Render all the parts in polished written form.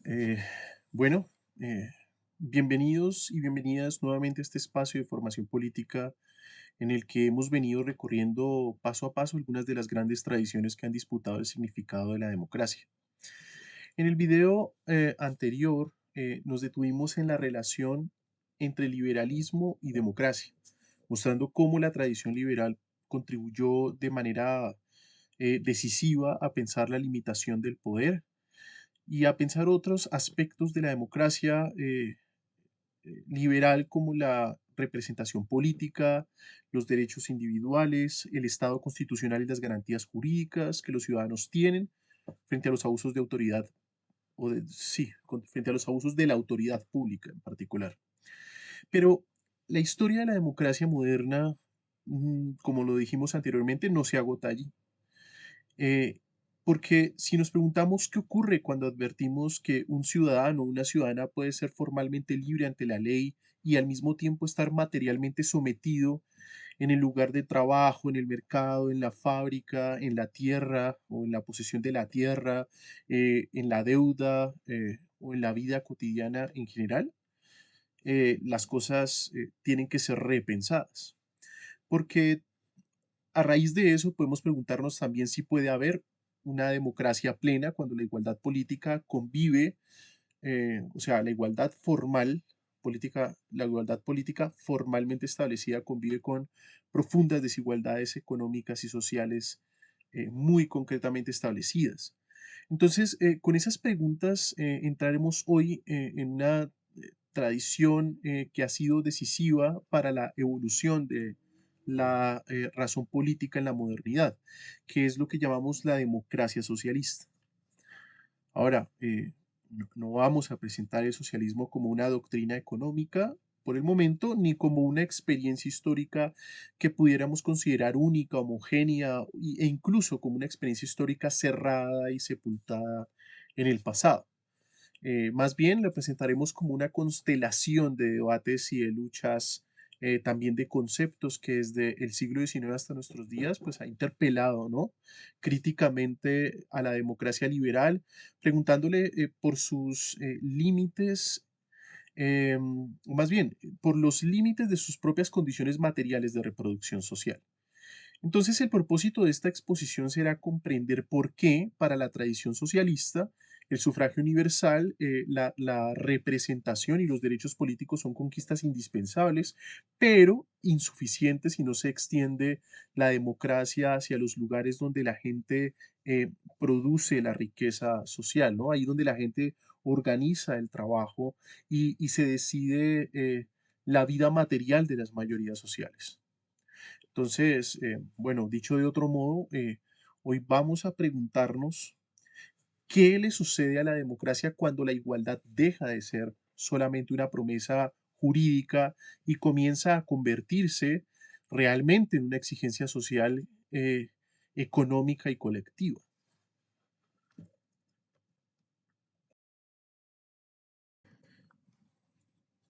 Eh, bueno, eh, bienvenidos y bienvenidas nuevamente a este espacio de formación política en el que hemos venido recorriendo paso a paso algunas de las grandes tradiciones que han disputado el significado de la democracia. En el video anterior nos detuvimos en la relación entre liberalismo y democracia, mostrando cómo la tradición liberal contribuyó de manera decisiva a pensar la limitación del poder y a pensar otros aspectos de la democracia liberal como la representación política, los derechos individuales, el Estado constitucional y las garantías jurídicas que los ciudadanos tienen frente a los abusos de autoridad sí, frente a los abusos de la autoridad pública en particular. Pero la historia de la democracia moderna, como lo dijimos anteriormente, no se agota allí. Eh, Porque si nos preguntamos qué ocurre cuando advertimos que un ciudadano o una ciudadana puede ser formalmente libre ante la ley y al mismo tiempo estar materialmente sometido en el lugar de trabajo, en el mercado, en la fábrica, en la tierra o en la posesión de la tierra, en la deuda o en la vida cotidiana en general, las cosas tienen que ser repensadas. Porque a raíz de eso podemos preguntarnos también si puede haber una democracia plena cuando la igualdad política convive, o sea, la igualdad política formalmente establecida convive con profundas desigualdades económicas y sociales muy concretamente establecidas. Entonces, con esas preguntas entraremos hoy en una tradición que ha sido decisiva para la evolución de la razón política en la modernidad, que es lo que llamamos la democracia socialista. Ahora, no vamos a presentar el socialismo como una doctrina económica por el momento, ni como una experiencia histórica que pudiéramos considerar única, homogénea e incluso como una experiencia histórica cerrada y sepultada en el pasado. Más bien la presentaremos como una constelación de debates y de luchas, también de conceptos que desde el siglo XIX hasta nuestros días, pues ha interpelado, ¿no? Críticamente a la democracia liberal, preguntándole por sus límites, o más bien, por los límites de sus propias condiciones materiales de reproducción social. Entonces, el propósito de esta exposición será comprender por qué, para la tradición socialista, el sufragio universal, la representación y los derechos políticos son conquistas indispensables, pero insuficientes si no se extiende la democracia hacia los lugares donde la gente produce la riqueza social, ¿no? Ahí donde la gente organiza el trabajo y se decide la vida material de las mayorías sociales. Entonces, bueno, dicho de otro modo, hoy vamos a preguntarnos qué le sucede a la democracia cuando la igualdad deja de ser solamente una promesa jurídica y comienza a convertirse realmente en una exigencia social, económica y colectiva.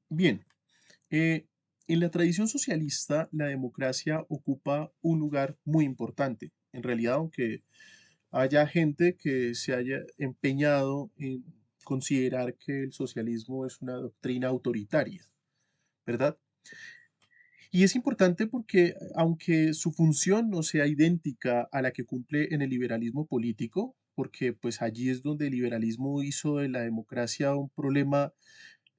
Bien, eh, en la tradición socialista, la democracia ocupa un lugar muy importante. En realidad, aunque haya gente que se haya empeñado en considerar que el socialismo es una doctrina autoritaria, ¿verdad? Y es importante porque aunque su función no sea idéntica a la que cumple en el liberalismo político, porque pues allí es donde el liberalismo hizo de la democracia un problema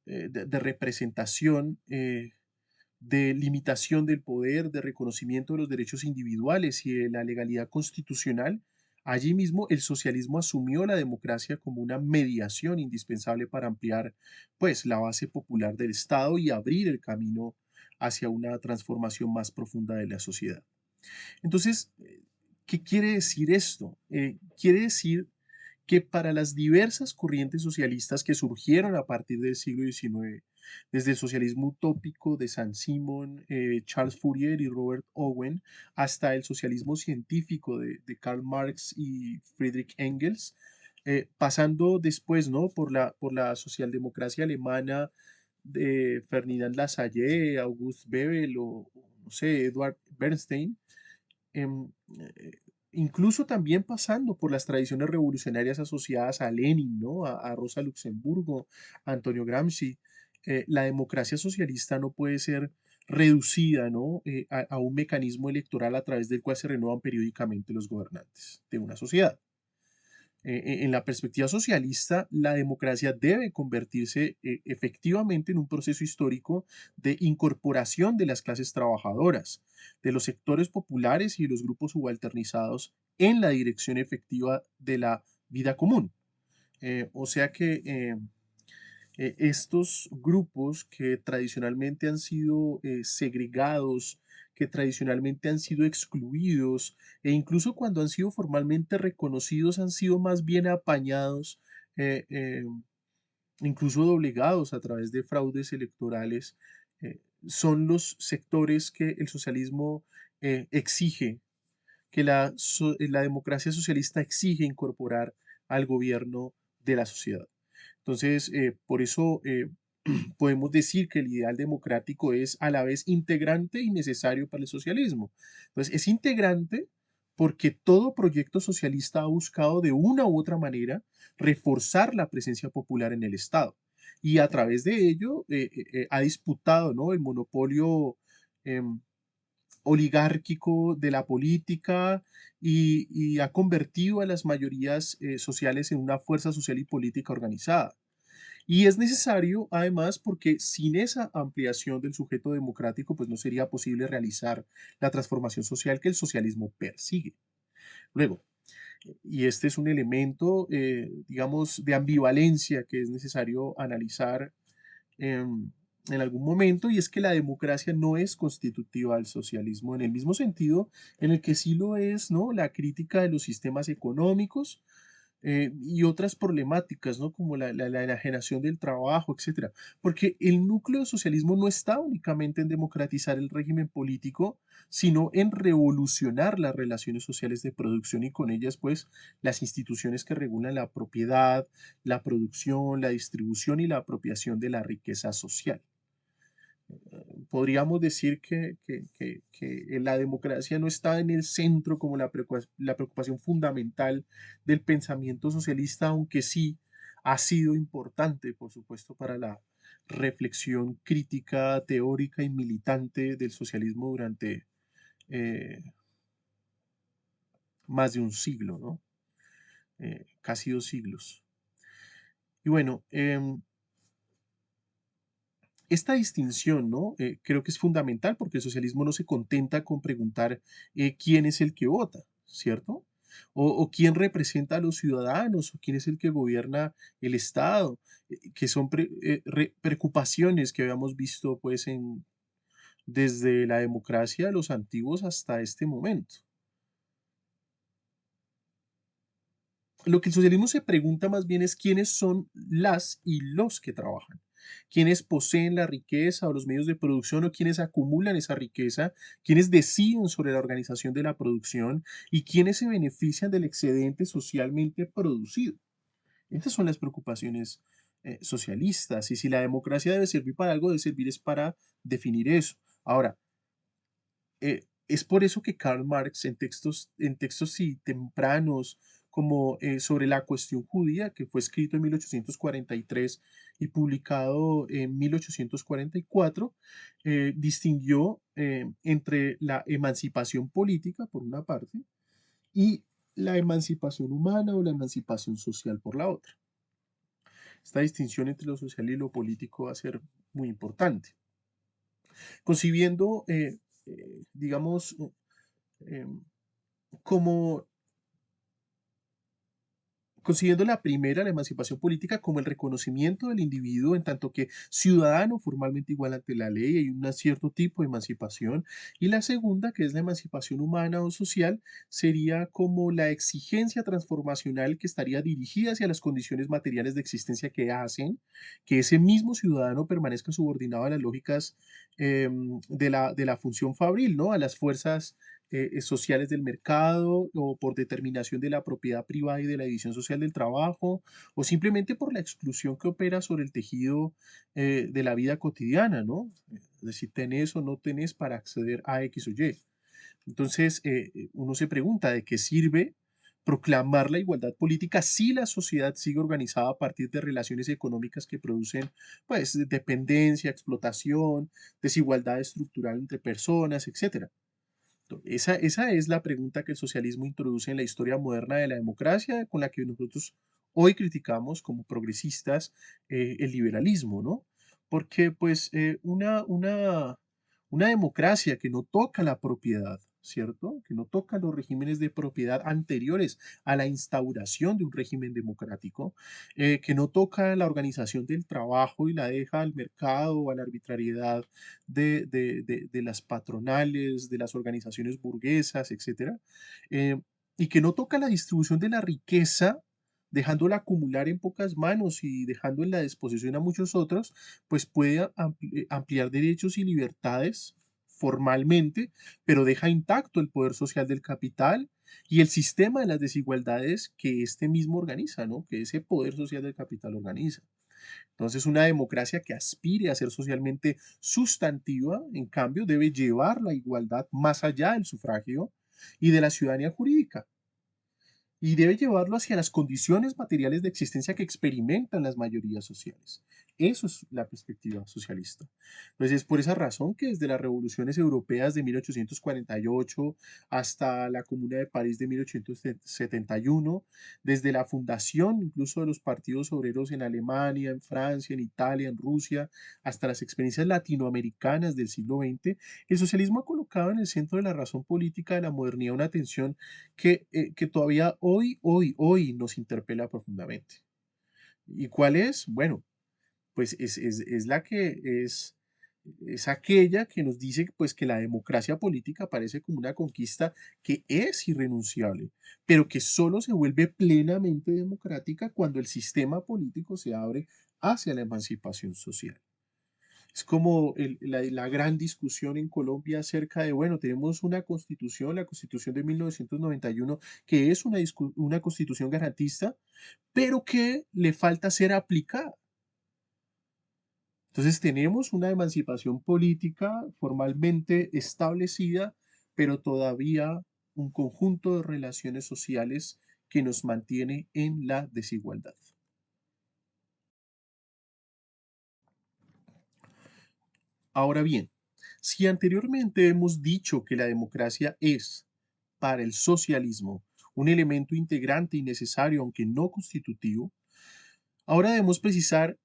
de representación, de limitación del poder, de reconocimiento de los derechos individuales y de la legalidad constitucional, allí mismo el socialismo asumió la democracia como una mediación indispensable para ampliar pues la base popular del Estado y abrir el camino hacia una transformación más profunda de la sociedad. Entonces, ¿qué quiere decir esto? Quiere decir que para las diversas corrientes socialistas que surgieron a partir del siglo XIX, desde el socialismo utópico de Saint-Simon, Charles Fourier y Robert Owen, hasta el socialismo científico de Karl Marx y Friedrich Engels, pasando después, ¿no? por la socialdemocracia alemana de Ferdinand Lassalle, August Bebel o, no sé, Edward Bernstein, em, eh, incluso también pasando por las tradiciones revolucionarias asociadas a Lenin, ¿no? A Rosa Luxemburgo, a Antonio Gramsci. La democracia socialista no puede ser reducida, ¿no? A un mecanismo electoral a través del cual se renuevan periódicamente los gobernantes de una sociedad. En la perspectiva socialista, la democracia debe convertirse efectivamente en un proceso histórico de incorporación de las clases trabajadoras, de los sectores populares y de los grupos subalternizados en la dirección efectiva de la vida común. O sea que estos grupos que tradicionalmente han sido segregados, que tradicionalmente han sido excluidos, e incluso cuando han sido formalmente reconocidos, han sido más bien apañados, eh, eh, incluso doblegados a través de fraudes electorales, son los sectores que el socialismo exige, que la democracia socialista exige incorporar al gobierno de la sociedad. Entonces, por eso podemos decir que el ideal democrático es a la vez integrante y necesario para el socialismo. Entonces, es integrante porque todo proyecto socialista ha buscado de una u otra manera reforzar la presencia popular en el Estado. Y a través de ello ha disputado, ¿no?, el monopolio em, oligárquico de la política y ha convertido a las mayorías sociales en una fuerza social y política organizada. Y es necesario, además, porque sin esa ampliación del sujeto democrático, pues no sería posible realizar la transformación social que el socialismo persigue. Luego, y este es un elemento, digamos, de ambivalencia que es necesario analizar en algún momento, y es que la democracia no es constitutiva del socialismo en el mismo sentido en el que sí lo es, ¿no?, la crítica de los sistemas económicos y otras problemáticas, ¿no?, como la enajenación del trabajo, etcétera. Porque el núcleo del socialismo no está únicamente en democratizar el régimen político, sino en revolucionar las relaciones sociales de producción y con ellas, pues, las instituciones que regulan la propiedad, la producción, la distribución y la apropiación de la riqueza social. Podríamos decir que la democracia no está en el centro como la preocupación fundamental del pensamiento socialista, aunque sí ha sido importante, por supuesto, para la reflexión crítica, teórica y militante del socialismo durante eh, más de un siglo, ¿no? Casi 2 siglos. Y bueno, esta distinción, ¿no? Creo que es fundamental porque el socialismo no se contenta con preguntar quién es el que vota, ¿cierto? O quién representa a los ciudadanos, o quién es el que gobierna el Estado, que son preocupaciones que habíamos visto pues desde la democracia de los antiguos hasta este momento. Lo que el socialismo se pregunta más bien es quiénes son las y los que trabajan, quiénes poseen la riqueza o los medios de producción o quiénes acumulan esa riqueza, quiénes deciden sobre la organización de la producción y quiénes se benefician del excedente socialmente producido. Estas son las preocupaciones socialistas y si la democracia debe servir para algo, debe servir es para definir eso. Ahora, es por eso que Karl Marx en textos sí, tempranos, como sobre la cuestión judía, que fue escrito en 1843 y publicado en 1844, distinguió entre la emancipación política, por una parte, y la emancipación humana o la emancipación social por la otra. Esta distinción entre lo social y lo político va a ser muy importante. Concibiendo, digamos, em, como consiguiendo la primera, la emancipación política, como el reconocimiento del individuo en tanto que ciudadano formalmente igual ante la ley, hay un cierto tipo de emancipación. Y la segunda, que es la emancipación humana o social, sería como la exigencia transformacional que estaría dirigida hacia las condiciones materiales de existencia que hacen que ese mismo ciudadano permanezca subordinado a las lógicas de la función fabril, ¿no? A las fuerzas sociales del mercado o por determinación de la propiedad privada y de la división social del trabajo o simplemente por la exclusión que opera sobre el tejido de la vida cotidiana, ¿no? Es decir, tenés o no tenés para acceder a X o Y. Entonces, uno se pregunta de qué sirve proclamar la igualdad política si la sociedad sigue organizada a partir de relaciones económicas que producen, pues, dependencia, explotación, desigualdad estructural entre personas, etcétera. Esa es la pregunta que el socialismo introduce en la historia moderna de la democracia, con la que nosotros hoy criticamos como progresistas el liberalismo, ¿no? Porque pues una democracia que no toca la propiedad, ¿cierto? Que no toca los regímenes de propiedad anteriores a la instauración de un régimen democrático, que no toca la organización del trabajo y la deja al mercado o a la arbitrariedad de las patronales, de las organizaciones burguesas, etcétera, eh, y que no toca la distribución de la riqueza, dejándola acumular en pocas manos y dejando en la disposición a muchos otros, pues puede ampliar derechos y libertades formalmente, pero deja intacto el poder social del capital y el sistema de las desigualdades que este mismo organiza, ¿no? Que ese poder social del capital organiza. Entonces, una democracia que aspire a ser socialmente sustantiva, en cambio, debe llevar la igualdad más allá del sufragio y de la ciudadanía jurídica y debe llevarlo hacia las condiciones materiales de existencia que experimentan las mayorías sociales. Eso es la perspectiva socialista. Entonces, es por esa razón que desde las revoluciones europeas de 1848 hasta la Comuna de París de 1871, desde la fundación incluso de los partidos obreros en Alemania, en Francia, en Italia, en Rusia, hasta las experiencias latinoamericanas del siglo XX, el socialismo ha colocado en el centro de la razón política de la modernidad una tensión que todavía hoy nos interpela profundamente. ¿Y cuál es? Bueno, pues es la que es aquella que nos dice pues que la democracia política parece como una conquista que es irrenunciable, pero que solo se vuelve plenamente democrática cuando el sistema político se abre hacia la emancipación social. Es como la gran discusión en Colombia acerca de, bueno, tenemos una constitución, la constitución de 1991, que es una constitución garantista, pero que le falta ser aplicada. Entonces tenemos una emancipación política formalmente establecida, pero todavía un conjunto de relaciones sociales que nos mantiene en la desigualdad. Ahora bien, si anteriormente hemos dicho que la democracia es, para el socialismo, un elemento integrante y necesario, aunque no constitutivo, ahora debemos precisar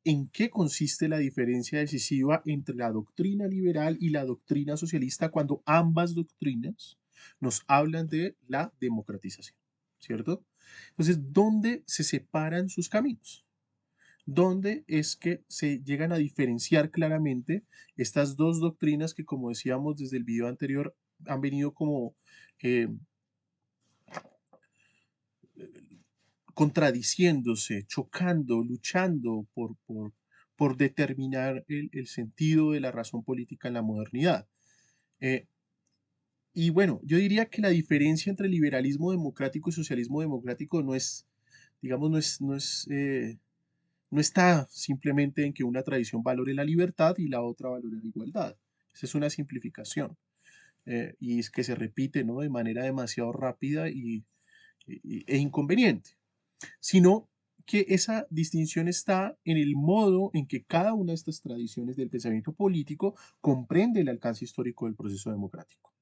en qué consiste la diferencia decisiva entre la doctrina liberal y la doctrina socialista cuando ambas doctrinas nos hablan de la democratización, ¿cierto? Entonces, ¿dónde se separan sus caminos? ¿Dónde es que se llegan a diferenciar claramente estas dos doctrinas que, como decíamos desde el video anterior, han venido como eh, contradiciéndose, chocando, luchando por determinar el sentido de la razón política en la modernidad? Eh, y bueno, yo diría que la diferencia entre liberalismo democrático y socialismo democrático no es, digamos, no está simplemente en que una tradición valore la libertad y la otra valore la igualdad. Esa es una simplificación y es que se repite, ¿no? De manera demasiado rápida e inconveniente, sino que esa distinción está en el modo en que cada una de estas tradiciones del pensamiento político comprende el alcance histórico del proceso democrático.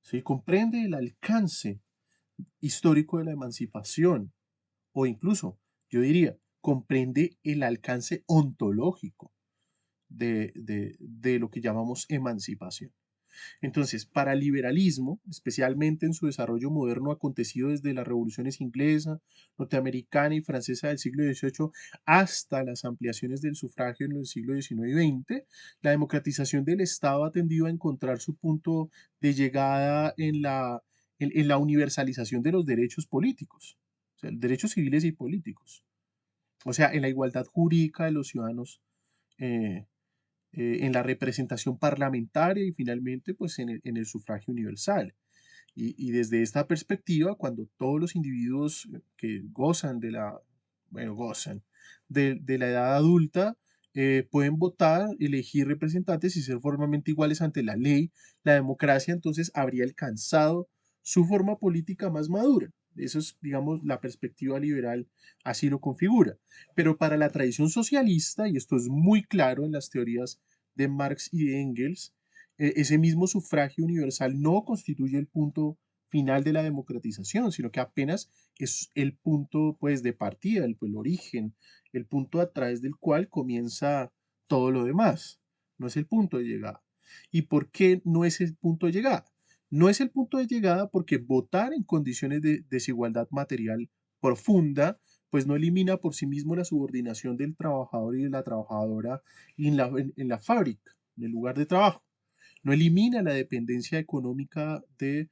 ¿Sí? Comprende el alcance histórico de la emancipación o incluso, yo diría, comprende el alcance ontológico de lo que llamamos emancipación. Entonces, para el liberalismo, especialmente en su desarrollo moderno acontecido desde las revoluciones inglesa, norteamericana y francesa del siglo XVIII hasta las ampliaciones del sufragio en el siglo XIX y XX, la democratización del Estado ha tendido a encontrar su punto de llegada en la universalización de los derechos políticos, o sea, derechos civiles y políticos, o sea, en la igualdad jurídica de los ciudadanos eh, en la representación parlamentaria y finalmente pues en el sufragio universal. Y desde esta perspectiva, cuando todos los individuos que gozan de la, bueno, gozan de la edad adulta, pueden votar, elegir representantes y ser formalmente iguales ante la ley. La democracia entonces habría alcanzado su forma política más madura. Eso es, digamos, la perspectiva liberal así lo configura. Pero para la tradición socialista, y esto es muy claro en las teorías de Marx y de Engels, ese mismo sufragio universal no constituye el punto final de la democratización, sino que apenas es el punto pues de partida, el origen, el punto a través del cual comienza todo lo demás. No es el punto de llegada. ¿Y por qué no es el punto de llegada? No es el punto de llegada porque votar en condiciones de desigualdad material profunda, pues no elimina por sí mismo la subordinación del trabajador y de la trabajadora en la fábrica, en el lugar de trabajo. No elimina la dependencia económica de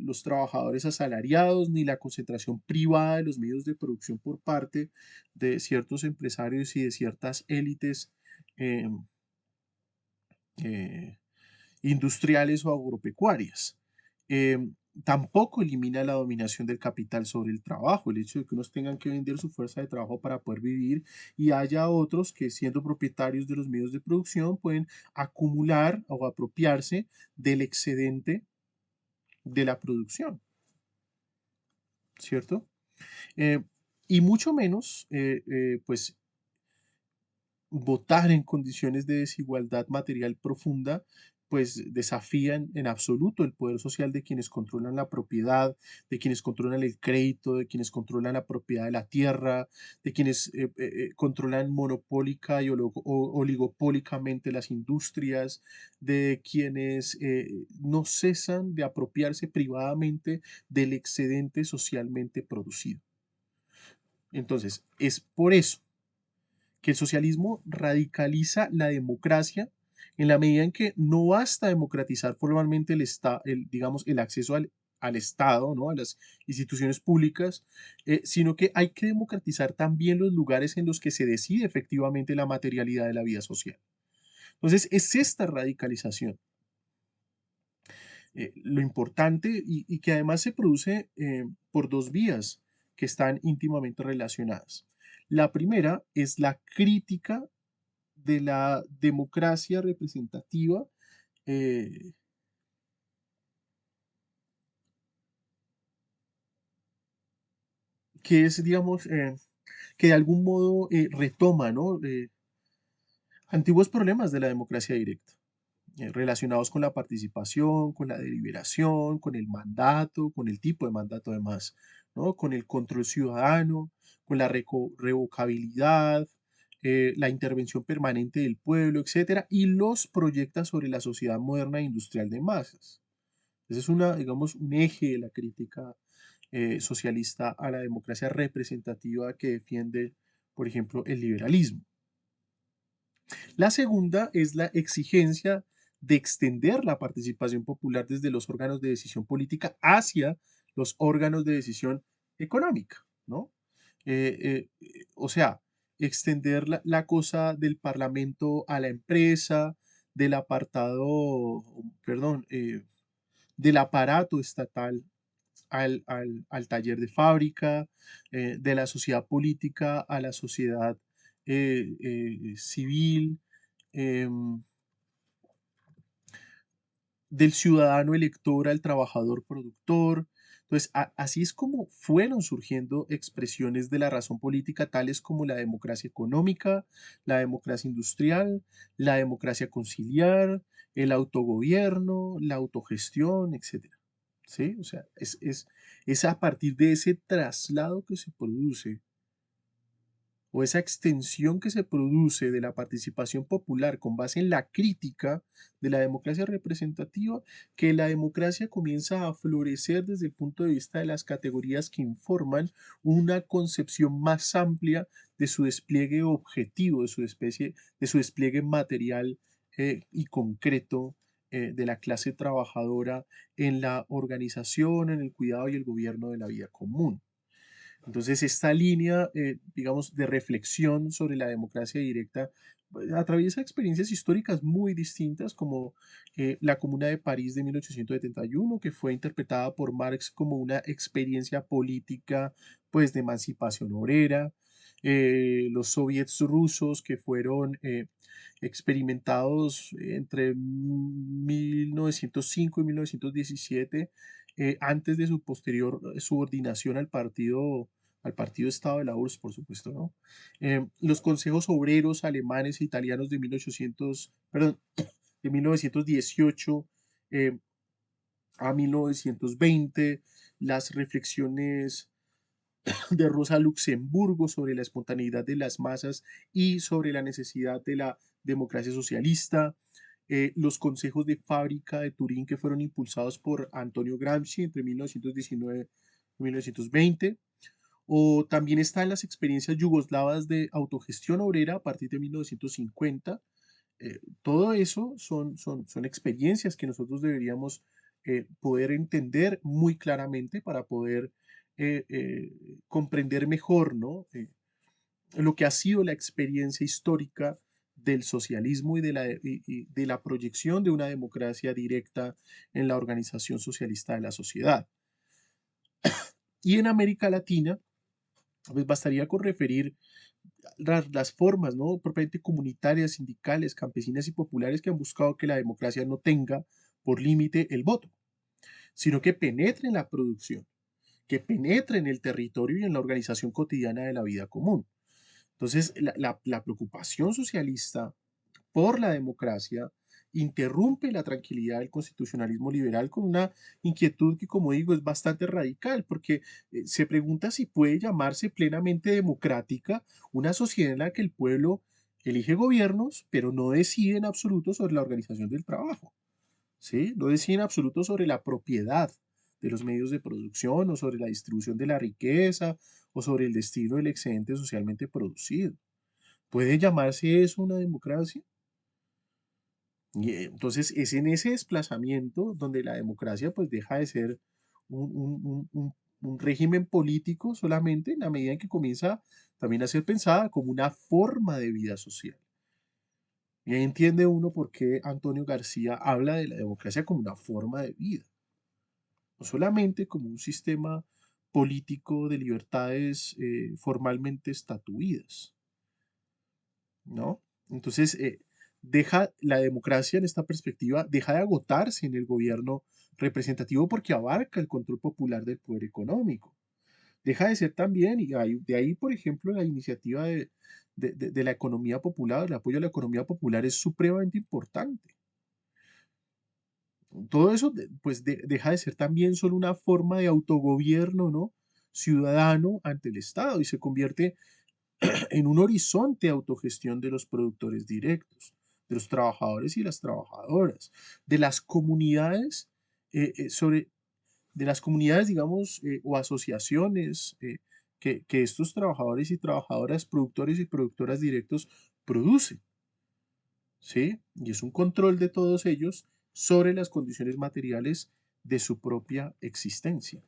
los trabajadores asalariados ni la concentración privada de los medios de producción por parte de ciertos empresarios y de ciertas élites eh, eh, industriales o agropecuarias. Eh, Tampoco elimina la dominación del capital sobre el trabajo, el hecho de que unos tengan que vender su fuerza de trabajo para poder vivir y haya otros que siendo propietarios de los medios de producción pueden acumular o apropiarse del excedente de la producción, ¿cierto? Eh, y mucho menos, pues, votar en condiciones de desigualdad material profunda, pues desafían en absoluto el poder social de quienes controlan la propiedad, de quienes controlan el crédito, de quienes controlan la propiedad de la tierra, de quienes controlan monopólica y oligopólicamente las industrias, de quienes no cesan de apropiarse privadamente del excedente socialmente producido. Entonces, es por eso que el socialismo radicaliza la democracia en la medida en que no basta democratizar formalmente digamos, el acceso al Estado, ¿no? A las instituciones públicas, sino que hay que democratizar también los lugares en los que se decide efectivamente la materialidad de la vida social. Entonces, es esta radicalización lo importante y que además se produce por dos vías que están íntimamente relacionadas. La primera es la crítica de la democracia representativa, eh, que es, digamos, que de algún modo retoma, ¿no? Antiguos problemas de la democracia directa, relacionados con la participación, con la deliberación, con el mandato, con el tipo de mandato además, ¿no? Con el control ciudadano, con la revocabilidad, la intervención permanente del pueblo, etcétera, y los proyecta sobre la sociedad moderna e industrial de masas. Ese es digamos, un eje de la crítica socialista a la democracia representativa que defiende, por ejemplo, el liberalismo. La segunda es la exigencia de extender la participación popular desde los órganos de decisión política hacia los órganos de decisión económica, ¿no? O sea, extender la cosa del parlamento a la empresa, del apartado, perdón, del aparato estatal al taller de fábrica, de la sociedad política a la sociedad civil, em, del ciudadano elector al trabajador productor. Entonces, así es como fueron surgiendo expresiones de la razón política tales como la democracia económica, la democracia industrial, la democracia conciliar, el autogobierno, la autogestión, etcétera. ¿Sí? O sea, es a partir de ese traslado que se produce o esa extensión que se produce de la participación popular con base en la crítica de la democracia representativa, que la democracia comienza a florecer desde el punto de vista de las categorías que informan una concepción más amplia de su despliegue objetivo, de su despliegue material y concreto de la clase trabajadora en la organización, en el cuidado y el gobierno de la vida común. Entonces, esta línea, digamos, de reflexión sobre la democracia directa pues, atraviesa experiencias históricas muy distintas, como la Comuna de París de 1871, que fue interpretada por Marx como una experiencia política, pues, de emancipación obrera. los soviets rusos que fueron experimentados entre 1905 y 1917, antes de su posterior subordinación al partido Estado de la URSS, por supuesto, ¿no? Los consejos obreros alemanes e italianos de 1800, perdón, de 1918 eh, a 1920, las reflexiones de Rosa Luxemburgo sobre la espontaneidad de las masas y sobre la necesidad de la democracia socialista, los consejos de fábrica de Turín que fueron impulsados por Antonio Gramsci entre 1919 y 1920, o también están las experiencias yugoslavas de autogestión obrera a partir de 1950. Todo eso son experiencias que nosotros deberíamos poder entender muy claramente para poder comprender mejor, ¿no? Lo que ha sido la experiencia histórica del socialismo y de la proyección de una democracia directa en la organización socialista de la sociedad. Y en América Latina, pues bastaría con referir las formas, ¿no? Propiamente comunitarias, sindicales, campesinas y populares que han buscado que la democracia no tenga por límite el voto, sino que penetre en la producción, que penetre en el territorio y en la organización cotidiana de la vida común. Entonces, la preocupación socialista por la democracia interrumpe la tranquilidad del constitucionalismo liberal con una inquietud que, como digo, es bastante radical, porque se pregunta si puede llamarse plenamente democrática una sociedad en la que el pueblo elige gobiernos, pero no decide en absoluto sobre la organización del trabajo, ¿sí? No decide en absoluto sobre la propiedad de los medios de producción o sobre la distribución de la riqueza o sobre el destino del excedente socialmente producido. ¿Puede llamarse eso una democracia? Y entonces es en ese desplazamiento donde la democracia pues deja de ser un régimen político solamente en la medida en que comienza también a ser pensada como una forma de vida social. Y ahí entiende uno por qué Antonio García habla de la democracia como una forma de vida, no solamente como un sistema político de libertades formalmente estatuidas, ¿no? Entonces, deja la democracia en esta perspectiva, deja de agotarse en el gobierno representativo porque abarca el control popular del poder económico. Deja de ser también, y de ahí, por ejemplo, la iniciativa de la economía popular, el apoyo a la economía popular es supremamente importante. Todo eso, pues, deja de ser también solo una forma de autogobierno, ¿no? Ciudadano ante el Estado y se convierte en un horizonte de autogestión de los productores directos, de los trabajadores y las trabajadoras, de las comunidades, sobre, de las comunidades, digamos, o asociaciones que estos trabajadores y trabajadoras, productores y productoras directos producen, ¿sí? Y es un control de todos ellos sobre las condiciones materiales de su propia existencia.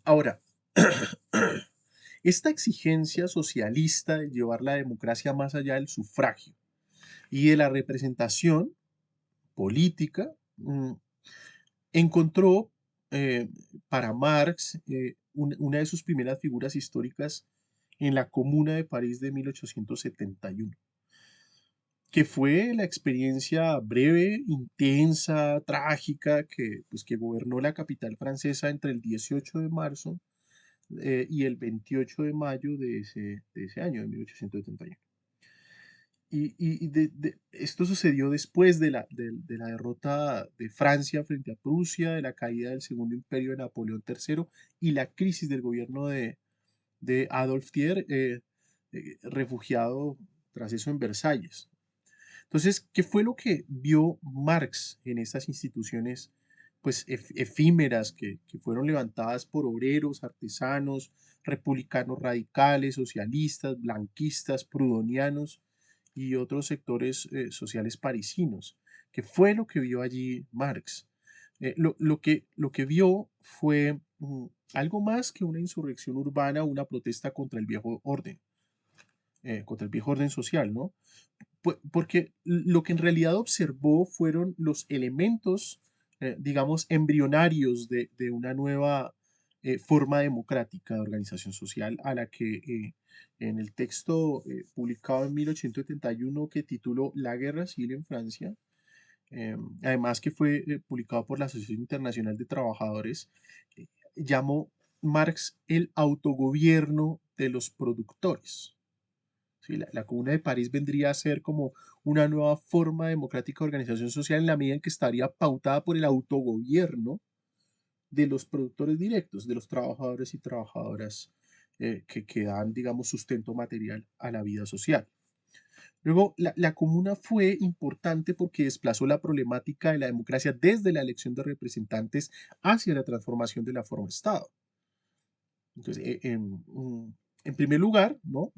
Ahora, esta exigencia socialista de llevar la democracia más allá del sufragio y de la representación política encontró para Marx una de sus primeras figuras históricas en la Comuna de París de 1871, que fue la experiencia breve, intensa, trágica que gobernó la capital francesa entre el 18 de marzo y el 28 de mayo de ese año, de 1871. Esto sucedió después de la derrota de Francia frente a Prusia, de la caída del Segundo Imperio de Napoleón III y la crisis del gobierno de Adolf Thiers, refugiado tras eso en Versalles. Entonces, ¿qué fue lo que vio Marx en estas instituciones pues efímeras que fueron levantadas por obreros, artesanos, republicanos radicales, socialistas, blanquistas, prudonianos y otros sectores sociales parisinos? ¿Qué fue lo que vio allí Marx? Lo que vio fue algo más que una insurrección urbana, una protesta contra el viejo orden. contra el viejo orden social, ¿no? Porque lo que en realidad observó fueron los elementos, digamos, embrionarios de una nueva forma democrática de organización social a la que en el texto publicado en 1871 que tituló La Guerra Civil en Francia, además que fue publicado por la Asociación Internacional de Trabajadores, eh, llamó Marx el autogobierno de los productores. ¿Sí? La Comuna de París vendría a ser como una nueva forma democrática de organización social en la medida en que estaría pautada por el autogobierno de los productores directos, de los trabajadores y trabajadoras que dan, digamos, sustento material a la vida social. Luego, la comuna fue importante porque desplazó la problemática de la democracia desde la elección de representantes hacia la transformación de la forma de Estado. Entonces, en primer lugar, ¿no?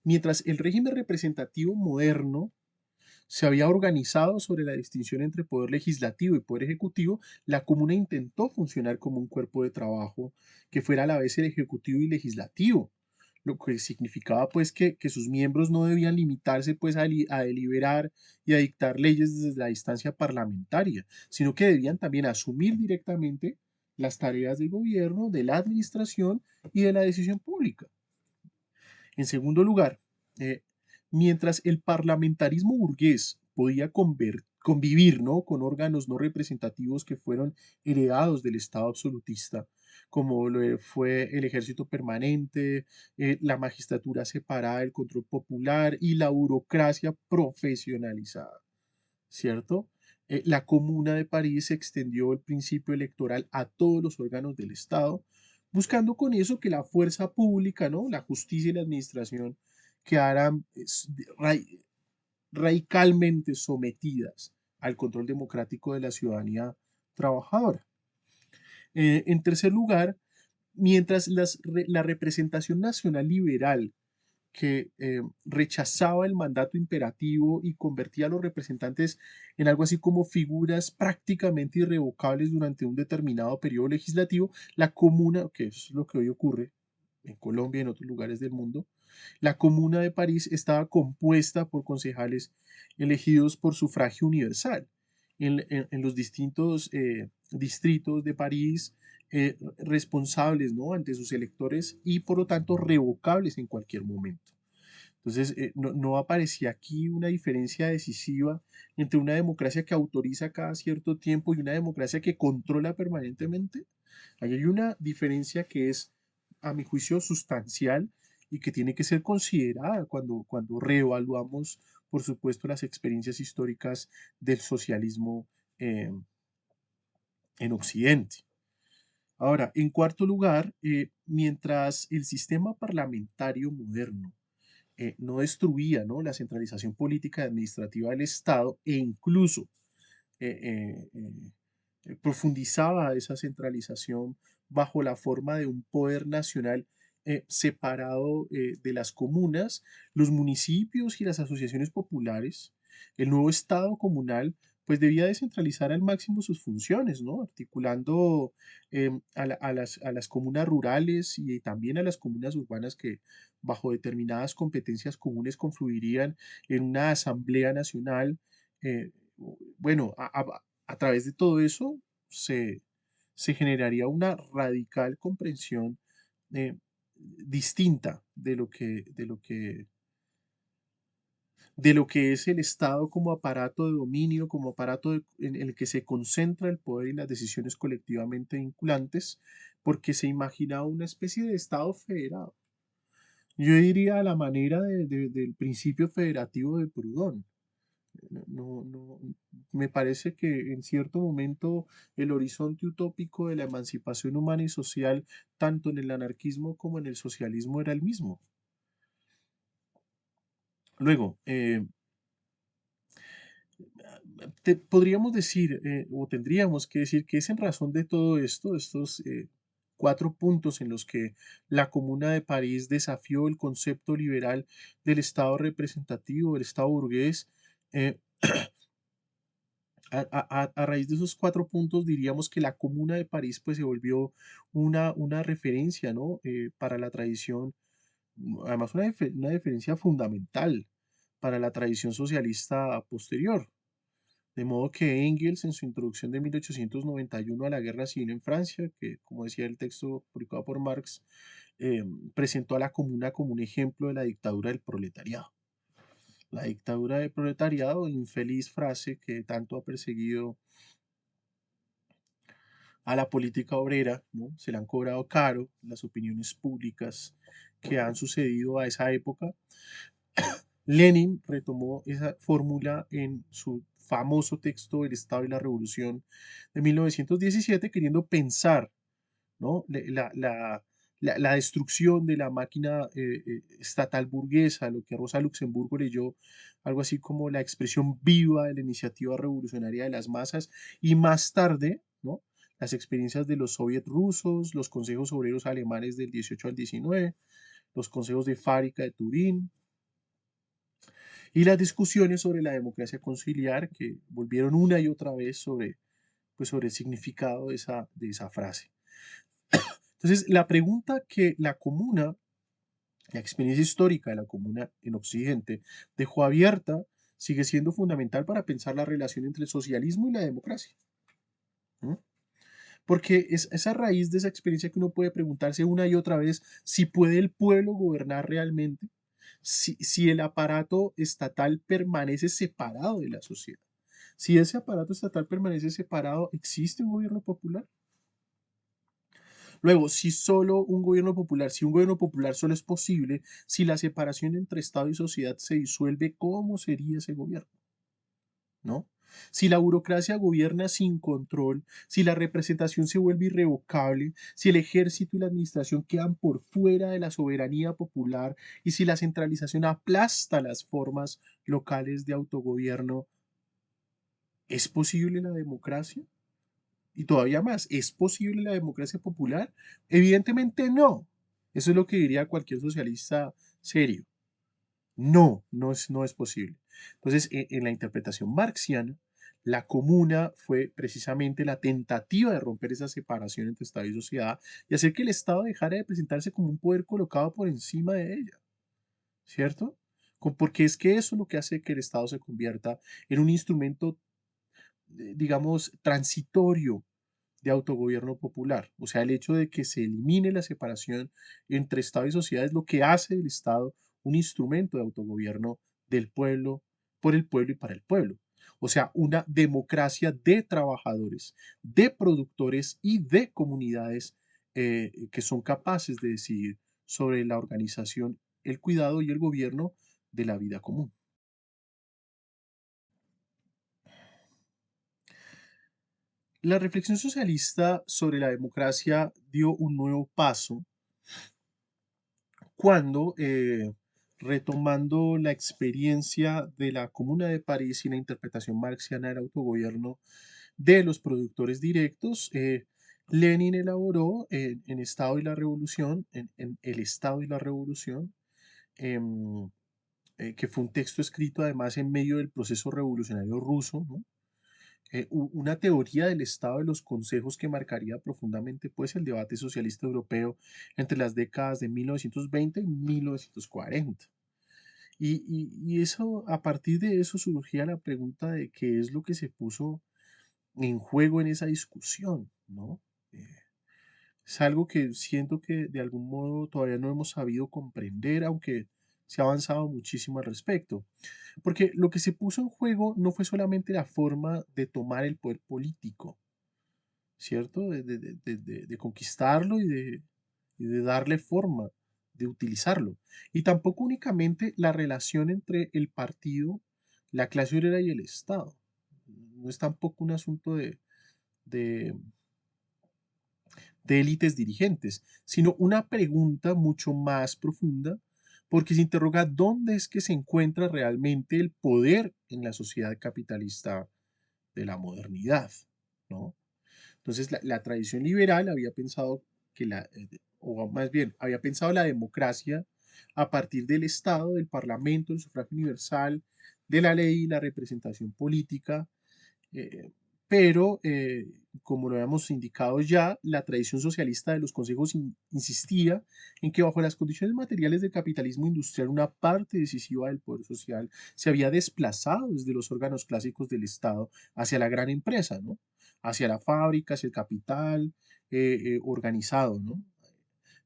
Mientras el régimen representativo moderno se había organizado sobre la distinción entre poder legislativo y poder ejecutivo, la comuna intentó funcionar como un cuerpo de trabajo que fuera a la vez el ejecutivo y legislativo, lo que significaba pues que sus miembros no debían limitarse pues a deliberar y a dictar leyes desde la distancia parlamentaria, sino que debían también asumir directamente las tareas del gobierno, de la administración y de la decisión pública. En segundo lugar, eh, mientras el parlamentarismo burgués podía convivir, ¿no? con órganos no representativos que fueron heredados del Estado absolutista, como lo fue el ejército permanente, la magistratura separada del control popular y la burocracia profesionalizada, ¿cierto? La Comuna de París extendió el principio electoral a todos los órganos del Estado, buscando con eso que la fuerza pública, ¿no? La justicia y la administración quedaran radicalmente sometidas al control democrático de la ciudadanía trabajadora. En tercer lugar, mientras la representación nacional liberal que rechazaba el mandato imperativo y convertía a los representantes en algo así como figuras prácticamente irrevocables durante un determinado periodo legislativo, la comuna, que es lo que hoy ocurre en Colombia y en otros lugares del mundo, la Comuna de París estaba compuesta por concejales elegidos por sufragio universal en los distintos distritos de París, responsables, ¿no? ante sus electores y por lo tanto revocables en cualquier momento. Entonces, no aparecía aquí una diferencia decisiva entre una democracia que autoriza cada cierto tiempo y una democracia que controla permanentemente. Ahí hay una diferencia que es, a mi juicio, sustancial y que tiene que ser considerada cuando reevaluamos, por supuesto, las experiencias históricas del socialismo eh, en Occidente. Ahora, en cuarto lugar, mientras el sistema parlamentario moderno no destruía, ¿no? la centralización política y administrativa del Estado e incluso eh, eh, profundizaba esa centralización bajo la forma de un poder nacional separado de las comunas, los municipios y las asociaciones populares. El nuevo Estado comunal pues debía descentralizar al máximo sus funciones, ¿no? Articulando a las comunas rurales y también a las comunas urbanas que bajo determinadas competencias comunes confluirían en una asamblea nacional. eh, bueno, a través de todo eso se, se generaría una radical comprensión eh, distinta de lo que es el Estado como aparato de dominio, como aparato en el que se concentra el poder y las decisiones colectivamente vinculantes, porque se imaginaba una especie de Estado federado. Yo diría a la manera del principio federativo de Proudhon. No, me parece que en cierto momento el horizonte utópico de la emancipación humana y social, tanto en el anarquismo como en el socialismo, era el mismo. Luego, podríamos decir, o tendríamos que decir, que es en razón de todo esto, estos cuatro puntos en los que la Comuna de París desafió el concepto liberal del Estado representativo, del Estado burgués, eh, a raíz de esos cuatro puntos diríamos que la Comuna de París pues se volvió una referencia, ¿no? para la tradición además una diferencia fundamental para la tradición socialista posterior. De modo que Engels, en su introducción de 1891 a la Guerra Civil en Francia, que como decía el texto publicado por Marx, eh, presentó a la comuna como un ejemplo de la dictadura del proletariado. La dictadura del proletariado, infeliz frase que tanto ha perseguido a la política obrera, ¿no? Se le han cobrado caro las opiniones públicas que han sucedido a esa época. Lenin retomó esa fórmula en su famoso texto El Estado y la Revolución de 1917, queriendo pensar, ¿no? La destrucción de la máquina estatal burguesa, lo que Rosa Luxemburgo leyó, algo así como la expresión viva de la iniciativa revolucionaria de las masas, y más tarde, ¿no? Las experiencias de los soviets rusos, los consejos obreros alemanes del 18 al 19, los consejos de fábrica de Turín, y las discusiones sobre la democracia conciliar que volvieron una y otra vez sobre, pues, sobre el significado de esa frase. Entonces, la pregunta que la comuna, la experiencia histórica de la comuna en Occidente dejó abierta sigue siendo fundamental para pensar la relación entre el socialismo y la democracia. ¿No? Porque es a raíz de esa experiencia que uno puede preguntarse una y otra vez si puede el pueblo gobernar realmente, si el aparato estatal permanece separado de la sociedad. Si ese aparato estatal permanece separado, ¿existe un gobierno popular? Luego, si un gobierno popular solo es posible si la separación entre Estado y sociedad se disuelve, ¿cómo sería ese gobierno? ¿No? Si la burocracia gobierna sin control, si la representación se vuelve irrevocable, si el ejército y la administración quedan por fuera de la soberanía popular y si la centralización aplasta las formas locales de autogobierno, ¿es posible la democracia? Y todavía más, ¿es posible la democracia popular? Evidentemente no. Eso es lo que diría cualquier socialista serio. No, no es posible. Entonces, en la interpretación marxiana, la comuna fue precisamente la tentativa de romper esa separación entre Estado y sociedad y hacer que el Estado dejara de presentarse como un poder colocado por encima de ella, ¿cierto? Porque es que eso es lo que hace que el Estado se convierta en un instrumento, digamos, transitorio de autogobierno popular. O sea, el hecho de que se elimine la separación entre Estado y sociedad es lo que hace del Estado un instrumento de autogobierno del pueblo, por el pueblo y para el pueblo. O sea, una democracia de trabajadores, de productores y de comunidades que son capaces de decidir sobre la organización, el cuidado y el gobierno de la vida común. La reflexión socialista sobre la democracia dio un nuevo paso cuando, retomando la experiencia de la Comuna de París y la interpretación marxiana del autogobierno de los productores directos, Lenin elaboró en Estado y la Revolución, en El Estado y la Revolución, em, que fue un texto escrito además en medio del proceso revolucionario ruso, ¿no? Una teoría del estado de los consejos que marcaría profundamente pues, el debate socialista europeo entre las décadas de 1920 y 1940. Y eso, a partir de eso surgía la pregunta de qué es lo que se puso en juego en esa discusión, ¿no? Eh, es algo que siento que de algún modo todavía no hemos sabido comprender, aunque se ha avanzado muchísimo al respecto. Porque lo que se puso en juego no fue solamente la forma de tomar el poder político, ¿cierto? De conquistarlo y de darle forma, de utilizarlo. Y tampoco únicamente la relación entre el partido, la clase obrera y el Estado. No es tampoco un asunto de, de élites dirigentes, sino una pregunta mucho más profunda, porque se interroga dónde es que se encuentra realmente el poder en la sociedad capitalista de la modernidad, ¿no? Entonces, la tradición liberal había pensado que o más bien, había pensado la democracia a partir del Estado, del Parlamento, del sufragio universal, de la ley y la representación política, pero, como lo habíamos indicado ya, la tradición socialista de los consejos insistía en que bajo las condiciones materiales del capitalismo industrial, una parte decisiva del poder social se había desplazado desde los órganos clásicos del Estado hacia la gran empresa, ¿no? Hacia la fábrica, hacia el capital organizado, ¿no?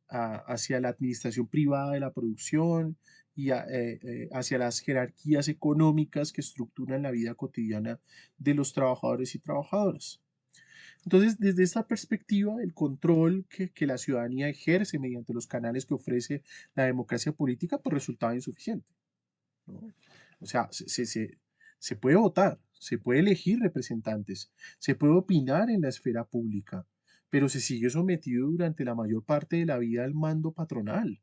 Hacia la administración privada de la producción y hacia las jerarquías económicas que estructuran la vida cotidiana de los trabajadores y trabajadoras. Entonces, desde esta perspectiva, el control que la ciudadanía ejerce mediante los canales que ofrece la democracia política, pues resultaba insuficiente, ¿no? O sea, se puede votar, se puede elegir representantes, se puede opinar en la esfera pública, pero se sigue sometido durante la mayor parte de la vida al mando patronal.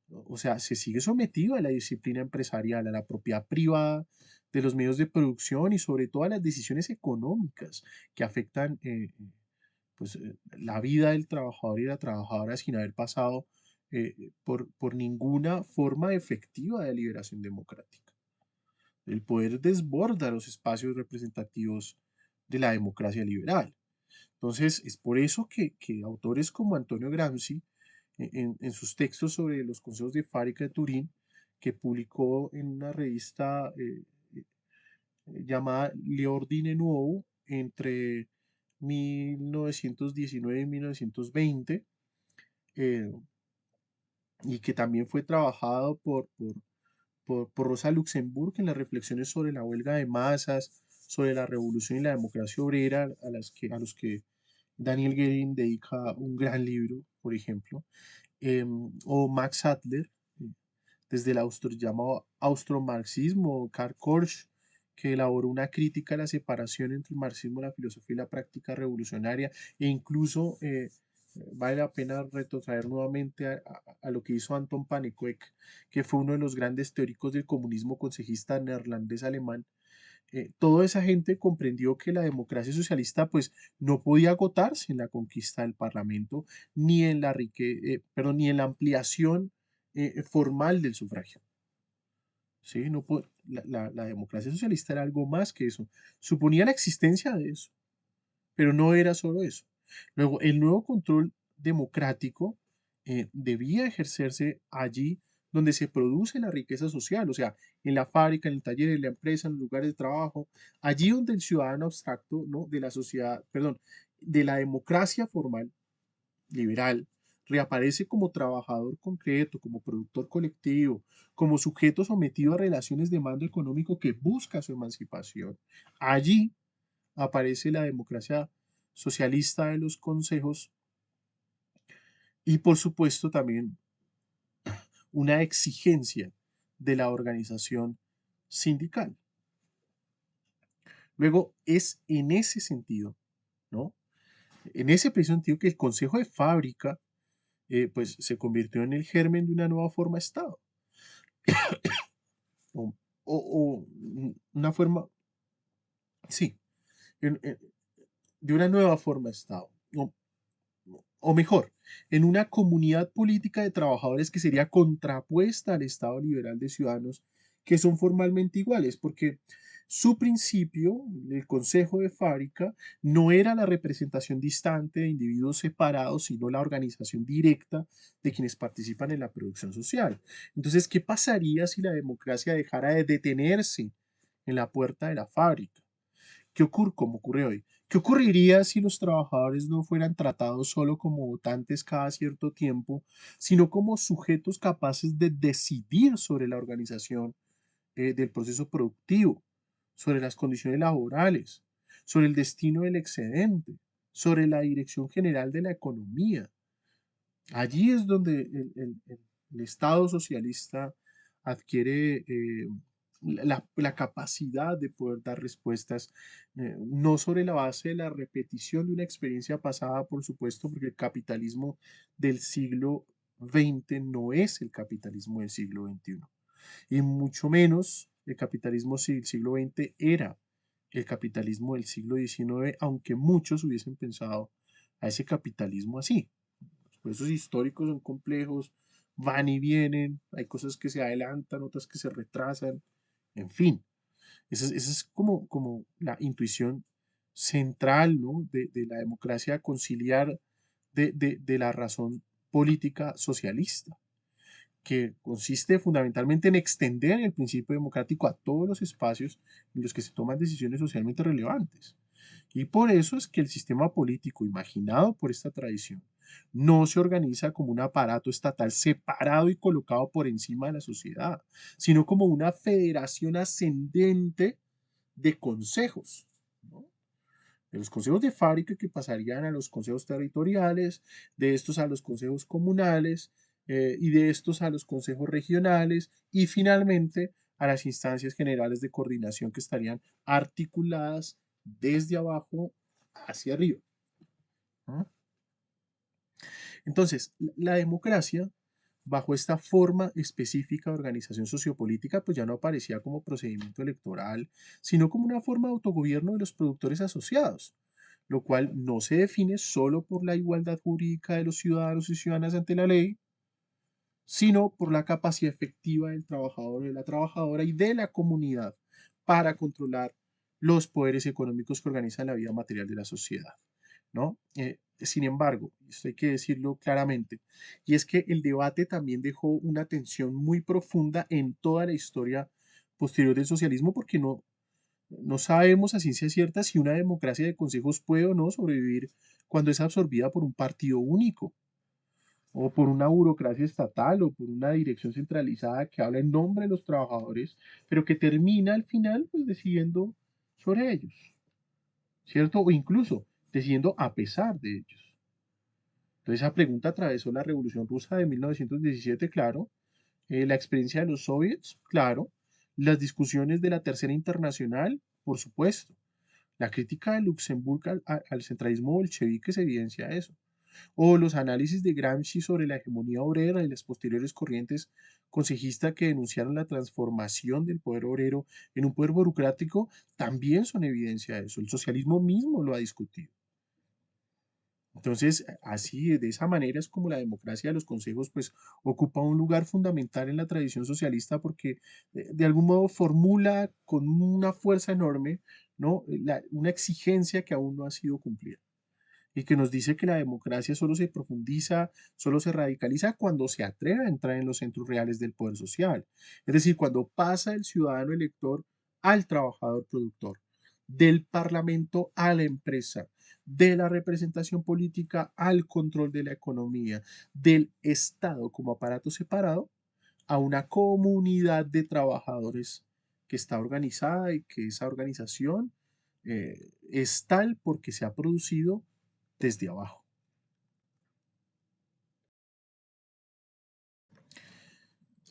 O sea, se sigue sometido a la disciplina empresarial, a la propiedad privada de los medios de producción y sobre todo a las decisiones económicas que afectan la vida del trabajador y la trabajadora sin haber pasado por ninguna forma efectiva de liberación democrática. El poder desborda los espacios representativos de la democracia liberal. Entonces, es por eso que autores como Antonio Gramsci, en sus textos sobre los consejos de fábrica de Turín, que publicó en una revista llamada L'Ordine Nuovo entre 1919 y 1920, eh, y que también fue trabajado por Rosa Luxemburg en las reflexiones sobre la huelga de masas, sobre la revolución y la democracia obrera, a los que Daniel Goering dedica un gran libro, por ejemplo, o Max Adler, eh, desde el llamado austromarxismo, Karl Korsch, que elaboró una crítica a la separación entre el marxismo, la filosofía y la práctica revolucionaria, e incluso vale la pena retrotraer nuevamente a lo que hizo Anton Pannekoek, que fue uno de los grandes teóricos del comunismo consejista neerlandés-alemán. Toda esa gente comprendió que la democracia socialista pues no podía agotarse en la conquista del Parlamento ni en perdón, ni en la ampliación formal del sufragio. ¿Sí? No la democracia socialista era algo más que eso. Suponía la existencia de eso, pero no era solo eso. Luego, el nuevo control democrático debía ejercerse allí donde se produce la riqueza social, o sea, en la fábrica, en el taller, en la empresa, en los lugares de trabajo, allí donde el ciudadano abstracto, ¿no? De la sociedad, perdón, de la democracia formal, liberal, reaparece como trabajador concreto, como productor colectivo, como sujeto sometido a relaciones de mando económico que busca su emancipación. Allí aparece la democracia socialista de los consejos y por supuesto también una exigencia de la organización sindical. Luego es en ese sentido, ¿no? En ese preciso sentido que el consejo de fábrica pues se convirtió en el germen de una nueva forma de Estado o, una forma, sí, de una nueva forma de Estado o mejor, en una comunidad política de trabajadores que sería contrapuesta al Estado liberal de ciudadanos que son formalmente iguales, porque su principio, el consejo de fábrica, no era la representación distante de individuos separados, sino la organización directa de quienes participan en la producción social. Entonces, ¿qué pasaría si la democracia dejara de detenerse en la puerta de la fábrica? ¿Qué ocurre como ocurre hoy? ¿Qué ocurriría si los trabajadores no fueran tratados solo como votantes cada cierto tiempo, sino como sujetos capaces de decidir sobre la organización del proceso productivo, sobre las condiciones laborales, sobre el destino del excedente, sobre la dirección general de la economía? Allí es donde el Estado socialista adquiere la capacidad de poder dar respuestas, no sobre la base de la repetición de una experiencia pasada, por supuesto, porque el capitalismo del siglo XX no es el capitalismo del siglo XXI, y mucho menos el capitalismo del siglo XX era el capitalismo del siglo XIX, aunque muchos hubiesen pensado a ese capitalismo así. Los procesos históricos son complejos, van y vienen, hay cosas que se adelantan, otras que se retrasan, en fin. Esa es como la intuición central, ¿no? de la democracia conciliar de la razón política socialista, que consiste fundamentalmente en extender el principio democrático a todos los espacios en los que se toman decisiones socialmente relevantes. Y por eso es que el sistema político imaginado por esta tradición no se organiza como un aparato estatal separado y colocado por encima de la sociedad, sino como una federación ascendente de consejos, ¿no? De los consejos de fábrica que pasarían a los consejos territoriales, de estos a los consejos comunales, y de estos a los consejos regionales y finalmente a las instancias generales de coordinación que estarían articuladas desde abajo hacia arriba, ¿no? Entonces, la democracia, bajo esta forma específica de organización sociopolítica, pues ya no aparecía como procedimiento electoral, sino como una forma de autogobierno de los productores asociados, lo cual no se define solo por la igualdad jurídica de los ciudadanos y ciudadanas ante la ley, sino por la capacidad efectiva del trabajador, de la trabajadora y de la comunidad para controlar los poderes económicos que organizan la vida material de la sociedad, ¿no? Sin embargo, esto hay que decirlo claramente, y es que el debate también dejó una tensión muy profunda en toda la historia posterior del socialismo, porque no sabemos a ciencia cierta si una democracia de consejos puede o no sobrevivir cuando es absorbida por un partido único o por una burocracia estatal o por una dirección centralizada que habla en nombre de los trabajadores, pero que termina al final pues decidiendo sobre ellos, ¿cierto? O incluso decidiendo a pesar de ellos. Entonces esa pregunta atravesó la Revolución Rusa de 1917, claro, la experiencia de los soviets, claro, las discusiones de la Tercera Internacional, por supuesto, la crítica de Luxemburgo al centralismo bolchevique se evidencia eso, o los análisis de Gramsci sobre la hegemonía obrera y las posteriores corrientes consejistas que denunciaron la transformación del poder obrero en un poder burocrático, también son evidencia de eso. El socialismo mismo lo ha discutido. Entonces, así, de esa manera es como la democracia de los consejos, pues, ocupa un lugar fundamental en la tradición socialista porque de algún modo formula con una fuerza enorme, ¿no? Una exigencia que aún no ha sido cumplida y que nos dice que la democracia solo se profundiza, solo se radicaliza cuando se atreve a entrar en los centros reales del poder social. Es decir, cuando pasa el ciudadano elector al trabajador productor, del parlamento a la empresa, de la representación política al control de la economía, del Estado como aparato separado a una comunidad de trabajadores que está organizada y que esa organización es tal porque se ha producido desde abajo.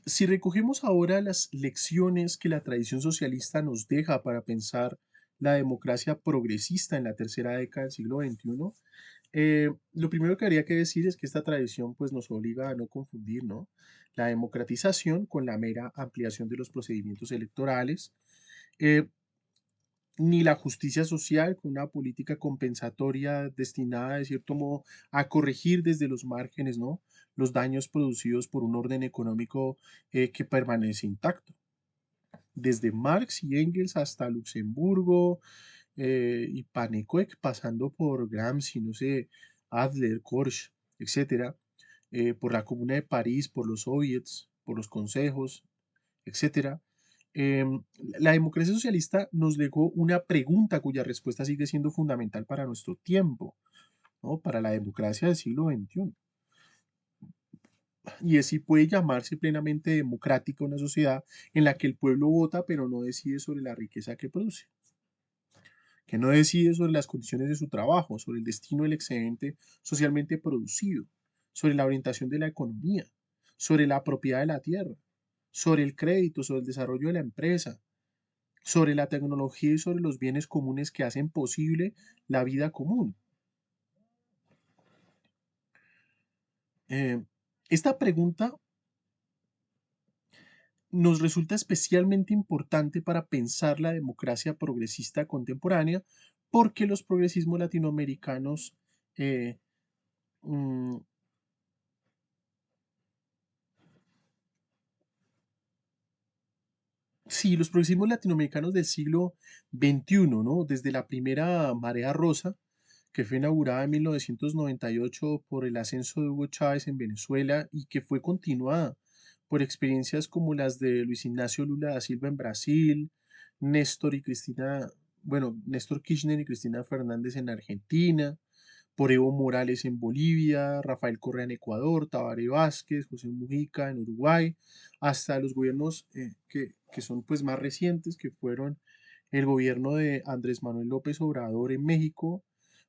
Si recogemos ahora las lecciones que la tradición socialista nos deja para pensar la democracia progresista en la tercera década del siglo XXI, lo primero que habría que decir es que esta tradición pues, nos obliga a no confundir, ¿no? La democratización con la mera ampliación de los procedimientos electorales, eh, ni la justicia social con una política compensatoria destinada, de cierto modo, a corregir desde los márgenes, ¿no? Los daños producidos por un orden económico que permanece intacto. Desde Marx y Engels hasta Luxemburgo y Panecoek, pasando por Gramsci, no sé, Adler, Korsch, etcétera, por la Comuna de París, por los soviets, por los consejos, etcétera. La democracia socialista nos legó una pregunta cuya respuesta sigue siendo fundamental para nuestro tiempo, ¿no? Para la democracia del siglo XXI. Y es si puede llamarse plenamente democrática una sociedad en la que el pueblo vota pero no decide sobre la riqueza que produce, que no decide sobre las condiciones de su trabajo, sobre el destino del excedente socialmente producido, sobre la orientación de la economía, sobre la propiedad de la tierra, sobre el crédito, sobre el desarrollo de la empresa, sobre la tecnología y sobre los bienes comunes que hacen posible la vida común. Eh, esta pregunta nos resulta especialmente importante para pensar la democracia progresista contemporánea porque los progresismos latinoamericanos eh, mm, Sí, los progresismos latinoamericanos del siglo XXI, ¿no? Desde la primera marea rosa, que fue inaugurada en 1998 por el ascenso de Hugo Chávez en Venezuela y que fue continuada por experiencias como las de Luis Ignacio Lula da Silva en Brasil, Néstor y Cristina, bueno, Néstor Kirchner y Cristina Fernández en Argentina, por Evo Morales en Bolivia, Rafael Correa en Ecuador, Tabaré Vázquez, José Mujica en Uruguay, hasta los gobiernos que son pues más recientes, que fueron el gobierno de Andrés Manuel López Obrador en México,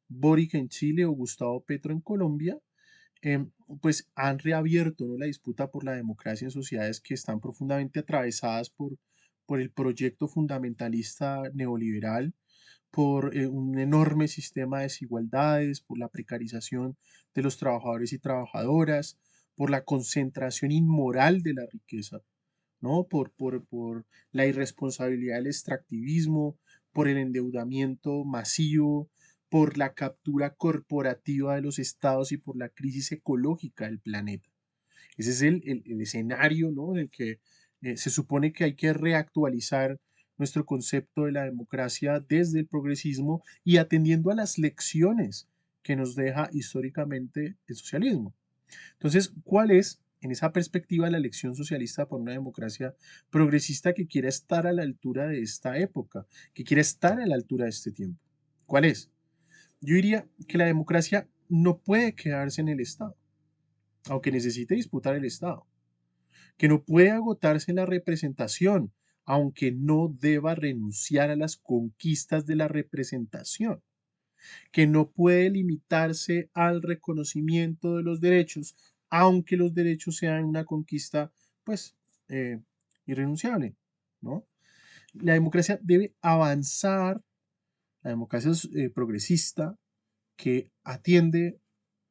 Boric en Chile o Gustavo Petro en Colombia, em, pues han reabierto, ¿no?, la disputa por la democracia en sociedades que están profundamente atravesadas por el proyecto fundamentalista neoliberal, por un enorme sistema de desigualdades, por la precarización de los trabajadores y trabajadoras, por la concentración inmoral de la riqueza, ¿no? Por la irresponsabilidad del extractivismo, por el endeudamiento masivo, por la captura corporativa de los estados y por la crisis ecológica del planeta. Ese es el escenario, ¿no?, en el que se supone que hay que reactualizar nuestro concepto de la democracia desde el progresismo y atendiendo a las lecciones que nos deja históricamente el socialismo. Entonces, ¿cuál es, en esa perspectiva, la lección socialista para una democracia progresista que quiera estar a la altura de esta época, que quiera estar a la altura de este tiempo? ¿Cuál es? Yo diría que la democracia no puede quedarse en el Estado, aunque necesite disputar el Estado, que no puede agotarse en la representación, aunque no deba renunciar a las conquistas de la representación, que no puede limitarse al reconocimiento de los derechos, aunque los derechos sean una conquista, pues, eh, irrenunciable, ¿no? La democracia debe avanzar, la democracia es, progresista, que atiende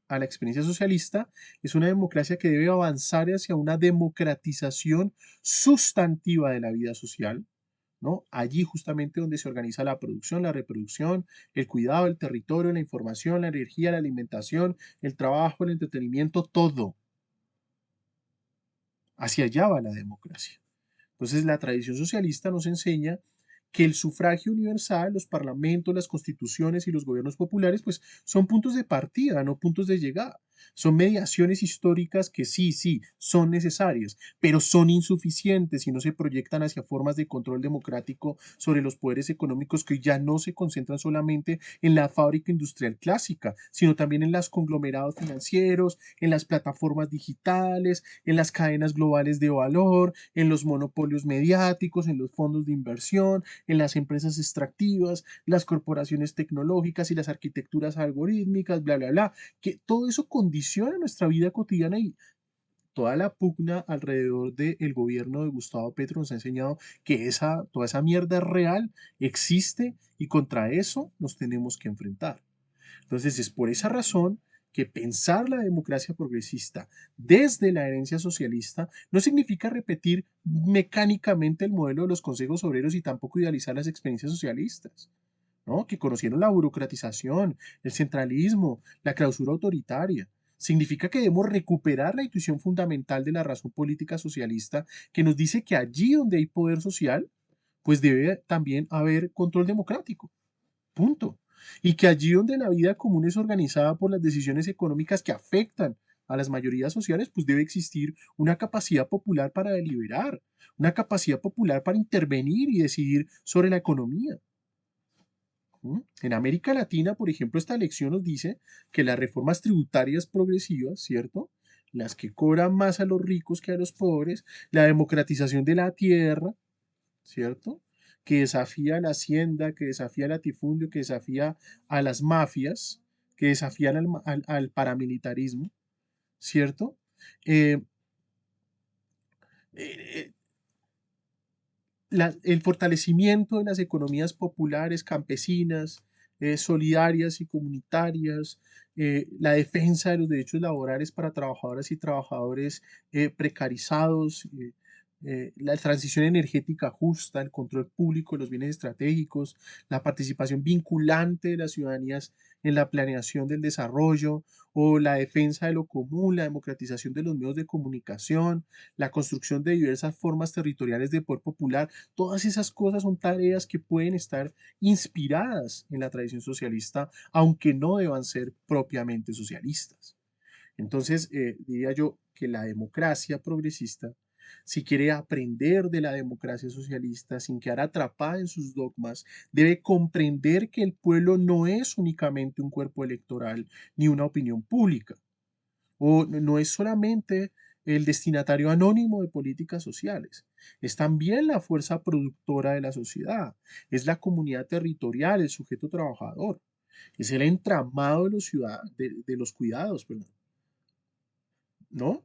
a la experiencia socialista, es una democracia que debe avanzar hacia una democratización sustantiva de la vida social, ¿no? Allí justamente donde se organiza la producción, la reproducción, el cuidado, el territorio, la información, la energía, la alimentación, el trabajo, el entretenimiento, todo. Hacia allá va la democracia. Entonces, la tradición socialista nos enseña que el sufragio universal, los parlamentos, las constituciones y los gobiernos populares, pues son puntos de partida, no puntos de llegada. Son mediaciones históricas que sí, sí, son necesarias, pero son insuficientes y no se proyectan hacia formas de control democrático sobre los poderes económicos que ya no se concentran solamente en la fábrica industrial clásica, sino también en los conglomerados financieros, en las plataformas digitales, en las cadenas globales de valor, en los monopolios mediáticos, en los fondos de inversión, en las empresas extractivas, las corporaciones tecnológicas y las arquitecturas algorítmicas, bla, bla, bla, que todo eso condiciona nuestra vida cotidiana y toda la pugna alrededor del gobierno de Gustavo Petro nos ha enseñado que toda esa mierda real existe y contra eso nos tenemos que enfrentar. Entonces, es por esa razón que pensar la democracia progresista desde la herencia socialista no significa repetir mecánicamente el modelo de los consejos obreros y tampoco idealizar las experiencias socialistas, ¿no?, que conocieron la burocratización, el centralismo, la clausura autoritaria. Significa que debemos recuperar la intuición fundamental de la razón política socialista que nos dice que allí donde hay poder social, pues debe también haber control democrático. Punto. Y que allí donde la vida común es organizada por las decisiones económicas que afectan a las mayorías sociales, pues debe existir una capacidad popular para deliberar, una capacidad popular para intervenir y decidir sobre la economía. ¿Mm? En América Latina, por ejemplo, esta lección nos dice que las reformas tributarias progresivas, ¿cierto? Las que cobran más a los ricos que a los pobres, la democratización de la tierra, ¿cierto? Que desafía a la hacienda, que desafía al latifundio, que desafía a las mafias, que desafían al paramilitarismo, ¿cierto? Eh, eh, el fortalecimiento de las economías populares, campesinas, solidarias y comunitarias, la defensa de los derechos laborales para trabajadoras y trabajadores precarizados, la transición energética justa, el control público de los bienes estratégicos, la participación vinculante de las ciudadanías en la planeación del desarrollo o la defensa de lo común, la democratización de los medios de comunicación, la construcción de diversas formas territoriales de poder popular, todas esas cosas son tareas que pueden estar inspiradas en la tradición socialista, aunque no deban ser propiamente socialistas. Entonces, diría yo que la democracia progresista, si quiere aprender de la democracia socialista sin quedar atrapada en sus dogmas, debe comprender que el pueblo no es únicamente un cuerpo electoral ni una opinión pública, o no es solamente el destinatario anónimo de políticas sociales, es también la fuerza productora de la sociedad, es la comunidad territorial, el sujeto trabajador, es el entramado de los, de los cuidados, perdón, ¿no?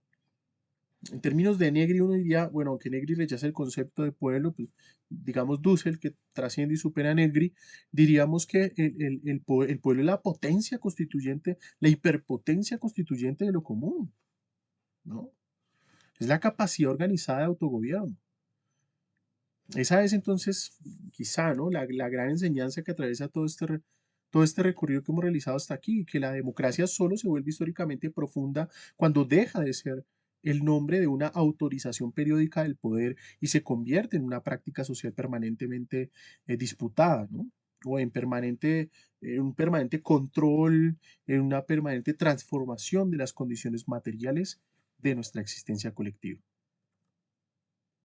En términos de Negri, uno diría, bueno, aunque Negri rechaza el concepto de pueblo, pues digamos Dussel, que trasciende y supera a Negri, diríamos que el pueblo es la potencia constituyente, la hiperpotencia constituyente de lo común, ¿no? Es la capacidad organizada de autogobierno. Esa es entonces, quizá, ¿no? La gran enseñanza que atraviesa todo este recorrido que hemos realizado hasta aquí, que la democracia solo se vuelve históricamente profunda cuando deja de ser el nombre de una autorización periódica del poder y se convierte en una práctica social permanentemente disputada, ¿no? O en un permanente control, en una permanente transformación de las condiciones materiales de nuestra existencia colectiva.